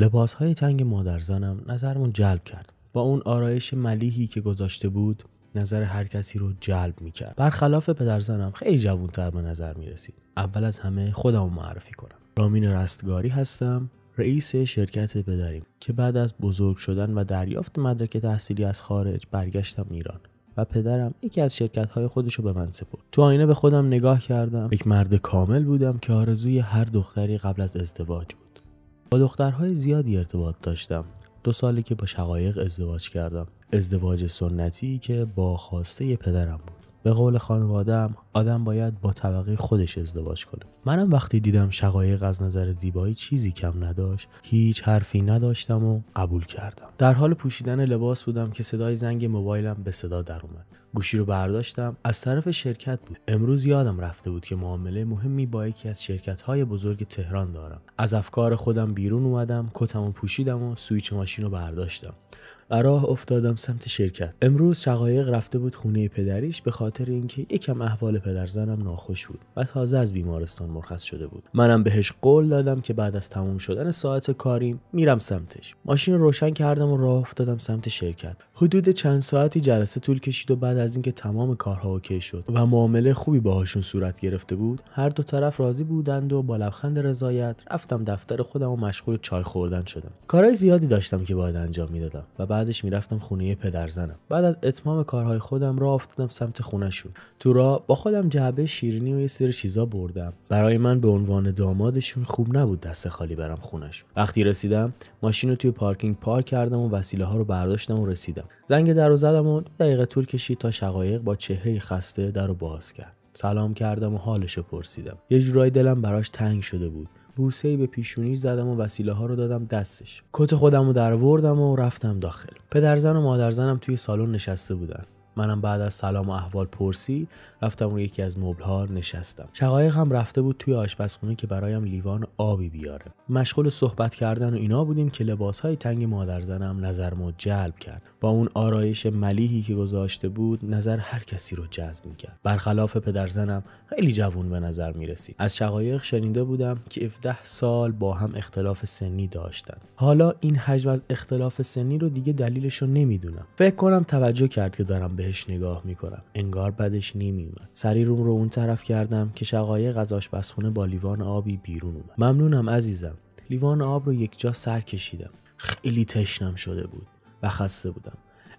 لباسهای تنگ مادرزنم نظرمون جلب کرد. با اون آرایش ملیحی که گذاشته بود نظر هر کسی رو جلب میکرد. برخلاف پدرزنم خیلی جوان‌تر به نظر میرسید. اول از همه خودمو معرفی کنم. رامین رستگاری هستم، رئیس شرکت پدریم که بعد از بزرگ شدن و دریافت مدرک تحصیلی از خارج برگشتم ایران و پدرم یکی از شرکت‌های خودش رو به من سپرد. تو آینه به خودم نگاه کردم. یک مرد کامل بودم که آرزوی هر دختری قبل از ازدواج بود. با دخترهای زیادی ارتباط داشتم. 2 سالی که با شقایق ازدواج کردم. ازدواج سنتی که با خواسته پدرم بود. به قول خانواده‌ام آدم باید با طبقه خودش ازدواج کنه. منم وقتی دیدم شقایق از نظر زیبایی چیزی کم نداشت، هیچ حرفی نداشتم و قبول کردم. در حال پوشیدن لباس بودم که صدای زنگ موبایلم به صدا در اومد. گوشی رو برداشتم، از طرف شرکت بود. امروز یادم رفته بود که معامله مهمی با یکی از شرکت‌های بزرگ تهران دارم. از افکار خودم بیرون اومدم، کتمو پوشیدم و سویچ ماشین رو برداشتم. و راه افتادم سمت شرکت. امروز شقایق رفته بود خونه پدریش به خاطر اینکه یکم احوال پدرزنم ناخوش بود و تازه از بیمارستان مرخص شده بود. منم بهش قول دادم که بعد از تموم شدن ساعت کاریم میرم سمتش. ماشین رو روشن کردم و راه افتادم سمت شرکت. حدود چند ساعتی جلسه طول کشید و بعد از اینکه تمام کارها اوکی شد و معامله خوبی باهاشون صورت گرفته بود، هر دو طرف راضی بودند و با لبخند رضایت رفتم دفتر خودم و مشغول چای خوردن شدم. کارهای زیادی داشتم که باید انجام میدادم و بعدش میرفتم خونه پدرزنم. بعد از اتمام کارهای خودم راه افتادم سمت خونه‌شون. تو راه با خودم جعبه شیرینی و یه سری چیزا بردم. برای من به عنوان دامادشون خوب نبود دست خالی برم خونه‌شون. وقتی رسیدم ماشین رو توی پارکینگ پارک کردم و وسیله‌ها رو برداشتم و رسیدم. زنگ در رو زدم و دقیقه طول کشید تا شقایق با چهره خسته در رو باز کرد. سلام کردم و حالشو پرسیدم. یه جورایی دلم براش تنگ شده بود. بوسه‌ای به پیشونیش زدم و وسیله‌ها رو دادم دستش. کت خودم رو درآوردم و رفتم داخل. پدرزن و مادرزنم توی سالن نشسته بودن. منم بعد از سلام و احوال پرسی رفتم روی یکی از مبل‌ها نشستم. شقایق هم رفته بود توی آشپزخونه که برایم لیوان آبی بیاره. مشغول صحبت کردن و اینا بودیم که لباس‌های تنگ مادرزنم نظرمو جلب کرد. با اون آرایش ملیحی که گذاشته بود نظر هر کسی رو جذب می‌کرد. برخلاف پدرزنم خیلی جوون به نظر می‌رسید. از شقایق شنیده بودم که 17 سال با هم اختلاف سنی داشتن. حالا این حجم از اختلاف سنی رو دیگه دلیلشو نمیدونم. فکر کنم توجه کرد که دارم بهش نگاه میکنم. انگار بدش نمیومد. سری روم رو اون طرف کردم که شقایق از آشپزخونه با لیوان آبی بیرون اومد. ممنونم عزیزم. لیوان آب رو یک جا سر کشیدم. خیلی تشنم شده بود و خسته بودم.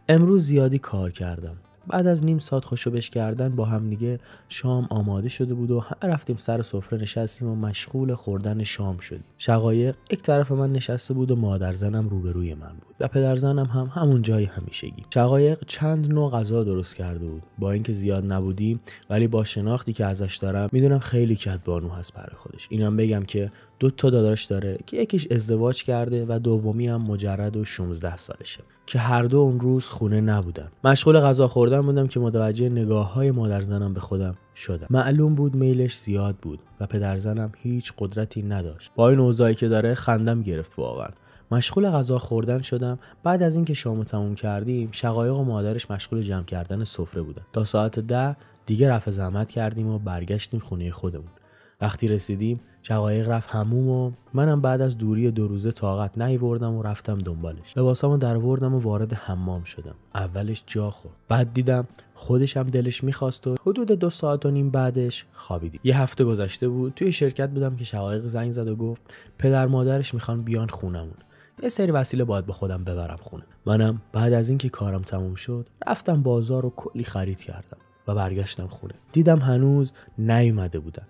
امروز زیادی کار کردم. بعد از نیم ساعت خوشوبش کردن با هم دیگه شام آماده شده بود و همه رفتیم سر سفره نشستیم و مشغول خوردن شام شدیم. شقایق یک طرف من نشسته بود و مادرزنم روبروی من بود و پدرزنم هم همون جای همیشگی. شقایق چند نوع غذا درست کرده بود. با اینکه زیاد نبودیم ولی با شناختی که ازش دارم میدونم خیلی کدبانو هست برای خودش. اینم بگم که 2 داداش داره که یکیش ازدواج کرده و دومی هم مجرد و 16 سالشه که هر دو اون روز خونه نبودن. مشغول غذا خوردن بودم که متوجه نگاه‌های مادرزنم به خودم شدم. معلوم بود میلش زیاد بود و پدرزنم هیچ قدرتی نداشت. با این اوضاعی که داره خندم گرفت واقعا. مشغول غذا خوردن شدم. بعد از اینکه شامو تموم کردیم شقایق و مادرش مشغول جمع کردن سفره بودن. تا ساعت 10 دیگه رفع زحمت کردیم و برگشتیم خونه خودمون. وقتی رسیدیم شقایق رفت حموم و منم بعد از دوری 2 روزه طاقت نیاوردم و رفتم دنبالش. لباسامو درآوردم و وارد حمام شدم. اولش جا خورد. بعد دیدم خودش هم دلش می‌خواست و حدود 2 ساعت و نیم بعدش خوابیدیم. یه هفته گذشته بود توی شرکت بودم که شقایق زنگ زد و گفت پدر مادرش میخوان بیان خونمون. یه سری وسیله باید با خودم ببرم خونه. منم بعد از اینکه کارم تموم شد رفتم بازار و کلی خرید کردم و برگشتم خونه. دیدم هنوز نیومده بودن.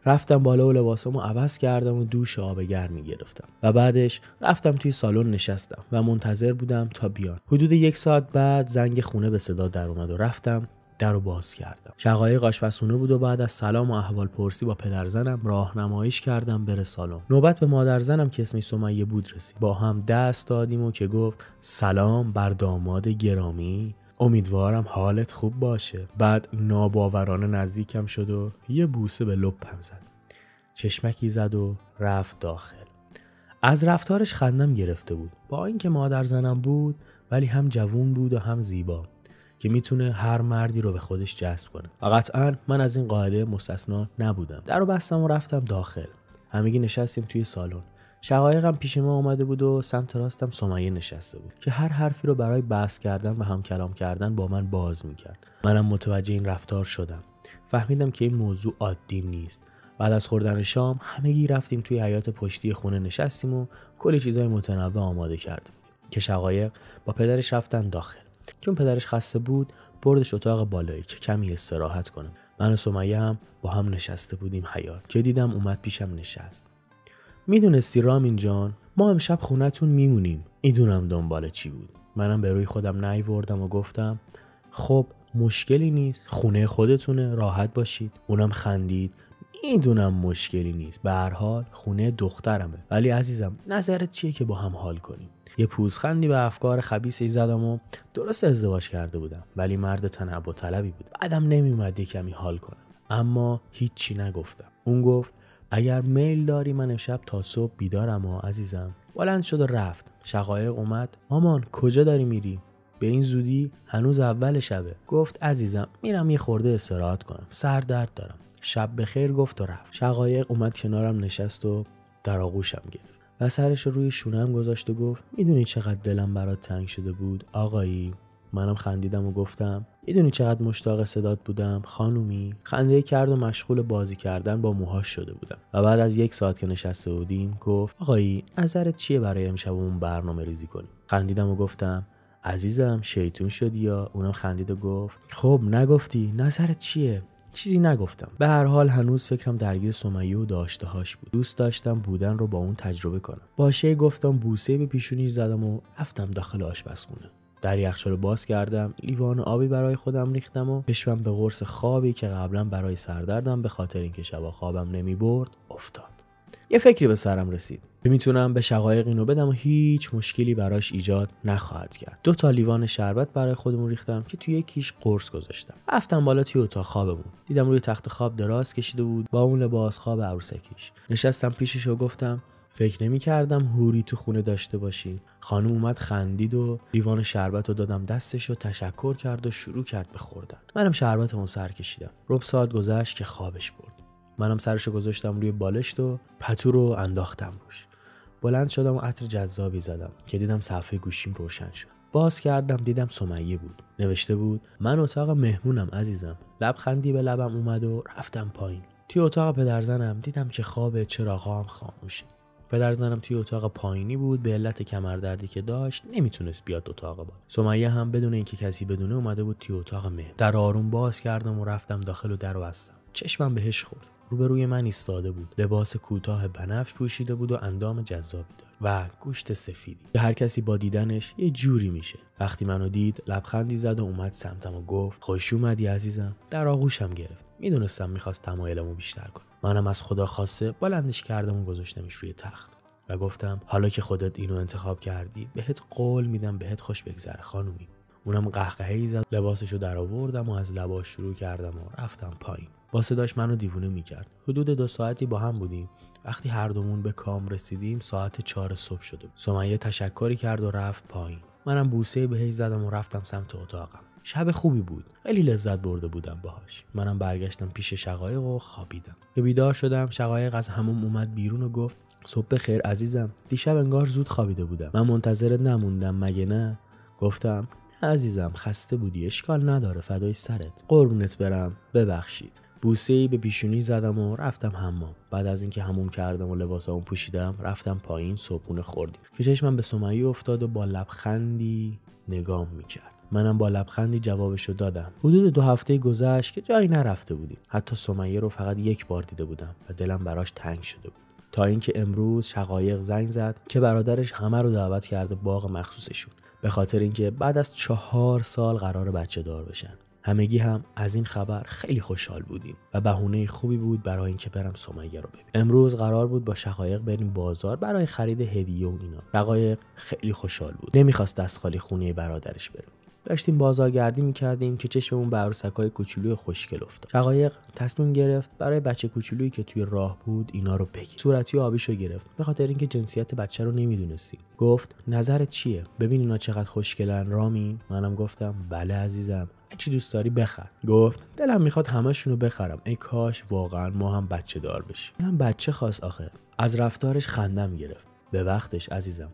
رفتم بالا و لباسامو عوض کردم و دوش آب گرمی گرفتم و بعدش رفتم توی سالن نشستم و منتظر بودم تا بیان. حدود 1 ساعت بعد زنگ خونه به صدا در اومد و رفتم در رو باز کردم. شقایق آشپزخونه بود و بعد از سلام و احوال پرسی با پدرزنم راهنماییش کردم بره سالن. نوبت به مادرزنم که اسمش سمیه بود رسید. با هم دست دادیم و که گفت سلام بر داماد گرامی، امیدوارم حالت خوب باشه. بعد ناباورانه نزدیکم شد و یه بوسه به لپم زد. چشمکی زد و رفت داخل. از رفتارش خندم گرفته بود. با اینکه مادرزنم بود ولی هم جوون بود و هم زیبا که میتونه هر مردی رو به خودش جذب کنه. و قطعاً من از این قاعده مستثنا نبودم. در رو بستم و رفتم داخل. همگی نشستیم توی سالن. شقایقم پیش ما اومده بود و سمت راستم سمیه نشسته بود که هر حرفی رو برای بحث کردن و هم کلام کردن با من باز میکرد. منم متوجه این رفتار شدم. فهمیدم که این موضوع عادی نیست. بعد از خوردن شام همگی رفتیم توی حیاط پشتی خونه نشستیم و کلی چیزای متنوع آماده کردیم که شقایق با پدرش رفتن داخل. چون پدرش خسته بود بردش اتاق بالایی که کمی استراحت کنه. من و سمیه هم با هم نشسته بودیم حیاط که دیدم اومد پیشم نشست. میدونستی رامین جان ما امشب خونتون میمونیم. میدونم دنبال چی بود. منم به روی خودم نیوردم و گفتم خب مشکلی نیست، خونه خودتونه، راحت باشید. اونم خندید. میدونم مشکلی نیست، به هر حال خونه دخترمه، ولی عزیزم نظرت چیه که با هم حال کنیم؟ یه پوزخندی به افکار خبیثی زدم و درست ازدواج کرده بودم ولی مرد تنوع طلبی بود. بعدم نمیومد کمی حال کنم، اما هیچی نگفتم. اون گفت اگر میل داری من امشب تا صبح بیدارم و عزیزم. بلند شد و رفت. شقایق اومد. مامان کجا داری میری؟ به این زودی؟ هنوز اول شبه. گفت عزیزم میرم یه خورده استراحت کنم، سر درد دارم. شب بخیر گفت و رفت. شقایق اومد کنارم نشست و در آغوشم گرفت و سرش رو روی شونم گذاشت و گفت میدونی چقدر دلم برات تنگ شده بود آقایی؟ منم خندیدم و گفتم میدونی چقدر مشتاق صدات بودم خانومی؟ خنده کرد و مشغول بازی کردن با موهاش شده بودم و بعد از 1 ساعت که نشسته بودیم گفت آقایی نظرت چیه برای امشبمون برنامه ریزی کنیم؟ خندیدم و گفتم عزیزم شیطون شدی یا؟ اونم خندید و گفت خب نگفتی نظرت چیه؟ چیزی نگفتم. به هر حال هنوز فکرم درگیر سمیه و داشته‌هاش بود. دوست داشتم بودن رو با اون تجربه کنم. باشه گفتم، بوسه به پیشونیش زدم و رفتم داخل آشپزخونه. در یخچال باز کردم، لیوان آبی برای خودم ریختم و چشمم به قرص خوابی که قبلا برای سردردم به خاطر اینکه شبا خوابم نمیبرد افتاد. یه فکری به سرم رسید که میتونم به شقایق اینو بدم و هیچ مشکلی براش ایجاد نخواهد کرد. 2 تا لیوان شربت برای خودمون ریختم که توی کیش قرص گذاشتم. رفتم بالا توی اتاق خوابمون. دیدم روی تخت خواب دراز کشیده بود با اون لباس خواب عروسکیش. نشستم پیشش و گفتم فکر نمی‌کردم حوری تو خونه داشته باشی. خانم اومد خندید و لیوان شربت رو دادم دستش و تشکر کرد و شروع کرد به خوردن. منم شربتمو سر کشیدم. ربع ساعت گذشت که خوابش برد. منم سرشو گذاشتم روی بالشت و پتو رو انداختم روش. بلند شدم و عطر جذابی زدم که دیدم صفحه گوشیم روشن شد. باز کردم دیدم سمیه بود. نوشته بود من اتاق مهمونم عزیزم. لبخندی به لبم اومد و رفتم پایین. توی اتاق پدرزنم دیدم که خواب چراغا هم خاموشه. پدرزنم توی اتاق پایینی بود، به علت کمردردی که داشت نمیتونست بیاد اتاق بالا. سمیه هم بدون اینکه کسی بدونه اومده بود توی اتاق مهمون. در آروم باز کردم و رفتم داخل و درو بستم. چشمم بهش خورد. روبروی من ایستاده بود. لباس کوتاه بنفش پوشیده بود و اندام جذابی داشت و گوشت سفیدی که هر کسی با دیدنش یه جوری میشه. وقتی منو دید لبخندی زد و اومد سمتم و گفت خوش اومدی عزیزم. در آغوشم گرفت. میدونستم میخواست تمایلمو بیشتر کنه. منم از خدا خواسته بلندش کردم و گذاشتمش روی تخت و گفتم حالا که خودت اینو انتخاب کردی بهت قول میدم بهت خوش بگذره خانومی. اونم قهقهه‌ای زد. لباسشو درآوردم و از لباس شروع کردم و رفتم پایین. با صداش منو دیوونه میکرد. حدود 2 ساعتی با هم بودیم. وقتی هر دومون به کام رسیدیم ساعت 4 صبح شده بود. سمیه تشکری کرد و رفت پایین. منم بوسه بهش زدم و رفتم سمت اتاقم. شب خوبی بود. خیلی لذت برده بودم باهاش. منم برگشتم پیش شقایق و خوابیدم. که بیدار شدم شقایق از حموم اومد بیرون و گفت صبح بخیر عزیزم. دیشب انگار زود خوابیده بودم. من منتظرت نموندم مگه نه؟ گفتم عزیزم خسته بودی، اشکال نداره، فدای سرت، قربونت برم، ببخشید. بوسه‌ای به پیشونی زدم و رفتم حمام. بعد از اینکه حموم کردم و لباسامو پوشیدم رفتم پایین. صبحونه خوردیم که چشمم به سمیه افتاد و با لبخندی نگام میکرد. منم با لبخندی جوابشو دادم. حدود 2 هفته گذشت که جایی نرفته بودیم. حتی سمیه رو فقط 1 بار دیده بودم و دلم براش تنگ شده بود. تا اینکه امروز شقایق زنگ زد که برادرش همه رو دعوت کرده باغ مخصوصشون، به خاطر اینکه بعد از 4 سال قرار بچه دار بشن. همگی هم از این خبر خیلی خوشحال بودیم و بهونه خوبی بود برای اینکه برم سمیه رو ببینم. امروز قرار بود با شقایق بریم بازار برای خرید هدیه و اینا. شقایق خیلی خوشحال بود. نمیخواست دست خالی خونه برادرش بره. داشتیم بازارگردی میکردیم که چشممون به عروسکای کوچولوی خوشگل افتاد. شقایق تصمیم گرفت برای بچه کوچولویی که توی راه بود اینا رو بگیر. صورتی آبیشو گرفت به خاطر اینکه جنسیت بچه رو نمیدونستیم. گفت نظرت چیه؟ ببین اینا چقدر خوشگلن رامین. منم گفتم بله عزیزم، چی دوست داری بخر. گفت دلم میخواد همشونو بخرم. ای کاش واقعا ما هم بچه دار بشیم. منم بچه خواست آخه. از رفتارش خندم گرفت. به وقتش عزیزم.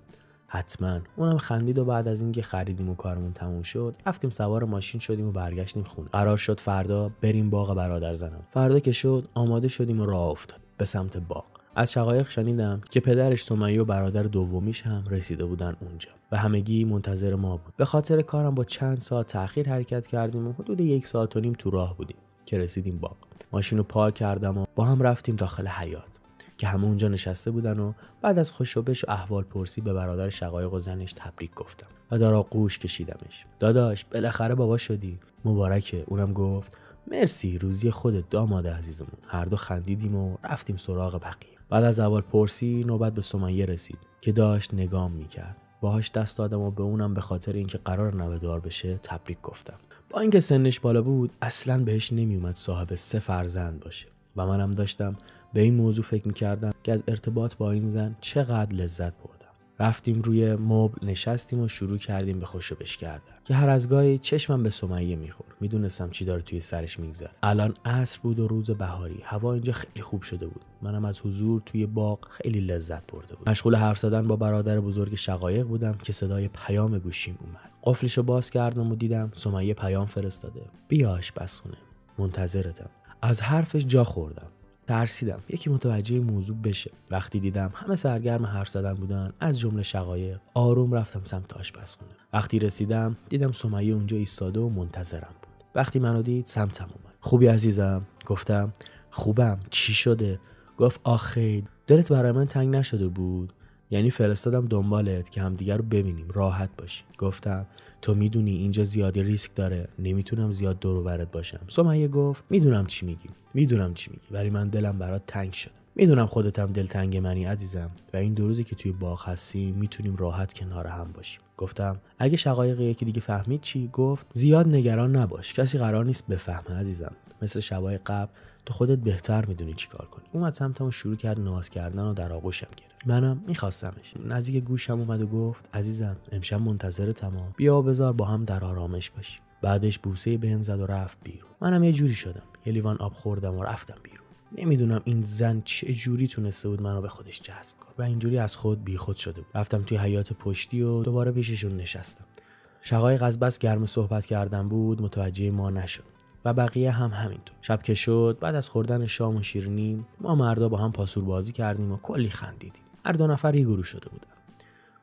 حتما. اونم خندید و بعد از اینکه خریدیم و کارمون تموم شد رفتیم سوار ماشین شدیم و برگشتیم خونه. قرار شد فردا بریم باغ برادرزنم. فردا که شد آماده شدیم و راه افتادیم به سمت باغ. از شقایق شنیدم که پدرش سمیه و برادر دومیش هم رسیده بودن اونجا و همگی منتظر ما بود. به خاطر کارم با چند ساعت تأخیر حرکت کردیم و حدود 1.5 ساعت تو راه بودیم که رسیدیم باغ. ماشینو پارک کردم و با هم رفتیم داخل حیاط که همه اونجا نشسته بودن و بعد از خوشوبش و احوال پرسی به برادر شقایق و زنش تبریک گفتم و در آغوش کشیدمش. داداش بالاخره بابا شدی، مبارکه. اونم گفت مرسی، روزی خودت داماد عزیزمون. هر دو خندیدیم و رفتیم سراغ بقیه. بعد از احوال پرسی نوبت به سمیه رسید که داشت نگام میکرد. باهاش دست دادم و به اونم به خاطر اینکه قرار نوه‌دار بشه تبریک گفتم. با اینکه سنش بالا بود اصلاً بهش نمیومد صاحب 3 فرزند باشه و منم داشتم به این موضوع فکر میکردم که از ارتباط با این زن چقدر لذت بردم. رفتیم روی مبل نشستیم و شروع کردیم به خوشوبش کردن که هر از گاهی چشمم به سمیه میخورد. میدونستم چی داره توی سرش میگذره. الان عصر بود و روز بهاری، هوا اینجا خیلی خوب شده بود. منم از حضور توی باغ خیلی لذت برده بودم. مشغول حرف زدن با برادر بزرگ شقایق بودم که صدای پیام گوشیم اومد. قفلشو باز کردم و دیدم سمیه پیام فرستاده. بیا آشپزخونه، منتظرتم. از حرفش جا خوردم. ترسیدم یکی متوجه موضوع بشه. وقتی دیدم همه سرگرم حرف زدن بودن از جمله شقایق، آروم رفتم سمت آشپزخونه. وقتی رسیدم دیدم سمیه اونجا ایستاده و منتظرم بود. وقتی منو دید سمتم اومد. خوبی عزیزم؟ گفتم خوبم. چی شده؟ گفت آخه دلت برای من تنگ نشده بود؟ یعنی فرستادم دنبالت که همدیگه رو ببینیم راحت باشیم. گفتم تو میدونی اینجا زیادی ریسک داره، نمیتونم زیاد دور و برت باشم. سمیه گفت میدونم چی میگی ولی من دلم برات تنگ شده. میدونم خودت هم دلتنگ منی عزیزم و این 2 روزی که توی باغ هستیم میتونیم راحت کنار هم باشیم. گفتم اگه شقایق یکی دیگه فهمید چی؟ گفت زیاد نگران نباش، کسی قرار نیست بفهمه عزیزم. مثل شبای قبل تو خودت بهتر میدونی چیکار کنی. اومد سمتم و شروع کرد ناز کردن و در آغوشم گرفت. منم میخواستمش. نزدیک گوشم اومد و گفت عزیزم امشب منتظرتم، بیا و بذار با هم در آرامش باشیم. بعدش بوسه بهم زد و رفت بیرون. منم یه جوری شدم، یه لیوان آب خوردم و رفتم بیرون. نمیدونم این زن چه جوری تونسته بود منو به خودش جذب کنه و اینجوری از خود بیخود شده بود. رفتم توی حیاط پشتی و دوباره پیششون نشستم. شقایق از بس گرم صحبت کردن بود متوجه ما نشد و بقیه هم همینطور. شب که شد بعد از خوردن شام و شیرینی ما مردا با هم پاسور بازی کردیم و کلی خندیدیم. هر 2 نفر یه گروه شده بودن.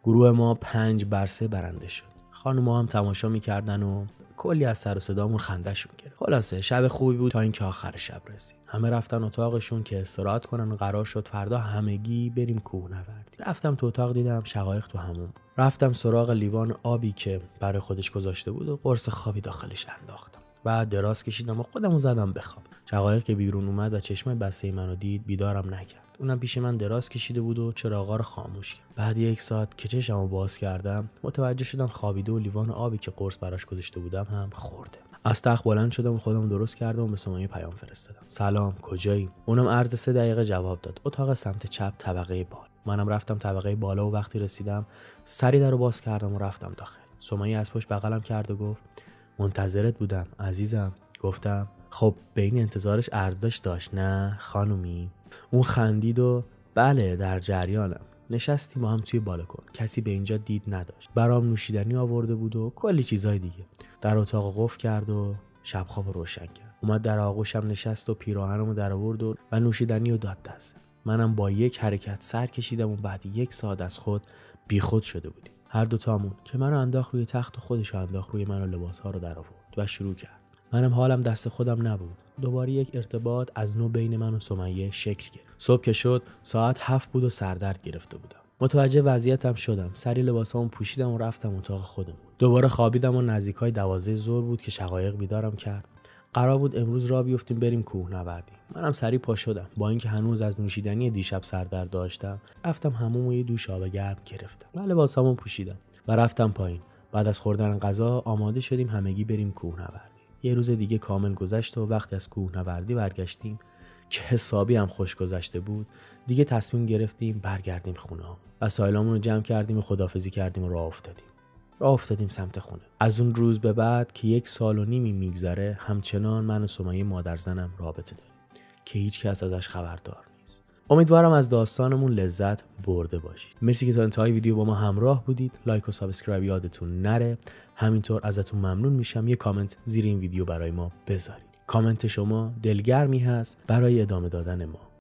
گروه ما 5-3 برنده شد. خانوما هم تماشا میکردن و کلی از سر و صدامون خنده‌شون گرفت. خلاصه شب خوبی بود تا اینکه آخر شب رسید. همه رفتن اتاقشون که استراحت کنن و قرار شد فردا همگی بریم کوهنوردی. رفتم تو اتاق دیدم شقایق تو همون. رفتم سراغ لیوان آبی که برای خودش گذاشته بود و قرص خوابی داخلش انداختم. بعد دراز کشیدم و خودمو زدم بخواب. شقایق که بیرون اومد و چشمای بسته منو دید بیدارم نکرد. اونم پیش من دراز کشیده بود و چراغا رو خاموش کرد. بعد 1 ساعت که چشمو باز کردم متوجه شدم خوابیده و لیوان آبی که قرص براش گذاشته بودم هم خورده. از تخت بلند شدم و خودم درست کردم و به سمیه پیام فرستادم. سلام، کجایی؟ اونم عرض 3 دقیقه جواب داد. اتاق سمت چپ طبقه بالا. منم رفتم طبقه بالا و وقتی رسیدم سری درو باز کردم و رفتم داخل. سمیه از پشت بغلم کرد و گفت منتظرت بودم عزیزم. گفتم خب به این انتظارش ارزش داشت نه خانومی؟ اون خندید و بله در جریانم. نشستیم با هم توی بالکن. کسی به اینجا دید نداشت. برام نوشیدنی آورده بود و کلی چیزای دیگه. در اتاق قفل کرد و شب خواب روشن کرد. اومد در آغوشم نشست و پیراهنمو در آورد و نوشیدنی رو داد دست. منم با یک حرکت سر کشیدم و بعد 1 ساعت از خود بیخود شده بودیم. هر دوتامون که منو انداخت روی تخت و خودشو انداخت روی من و لباس‌ها رو در آورد و شروع کرد. منم حالم دست خودم نبود. دوباره یک ارتباط از نو بین من و سمیه شکل گرفت. صبح که شد ساعت 7 بود و سردرد گرفته بودم. متوجه وضعیتم شدم. سری لباسامو پوشیدم و رفتم اتاق خودم. دوباره خوابیدم و نزدیکای 12 ظهر بود که شقایق بیدارم کرد. قرار بود امروز راه بیفتیم بریم کوهنوردی. منم سری پا شدم. با اینکه هنوز از نوشیدنی دیشب سردرد داشتم، رفتم حموم و یه دوش آب گرم گرفتم. و لباسامو پوشیدم و رفتم پایین. بعد از خوردن غذا آماده شدیم همگی بریم کوهنوردی. یه روز دیگه کامل گذشت و وقتی از کوهنوردی برگشتیم که حسابی هم خوش گذشته بود، دیگه تصمیم گرفتیم برگردیم خونه. وسایلامون رو جمع کردیم و خداحافظی کردیم و راه افتادیم سمت خونه. از اون روز به بعد که 1.5 سال میگذره همچنان من و سمیه مادرزنم رابطه داریم که هیچ کس ازش خبردار نیست. امیدوارم از داستانمون لذت برده باشید. مرسی که تا انتهای ویدیو با ما همراه بودید. لایک و سابسکرایب یادتون نره. همینطور ازتون ممنون میشم یه کامنت زیر این ویدیو برای ما بذارید. کامنت شما دلگرمی هست برای ادامه دادن ما.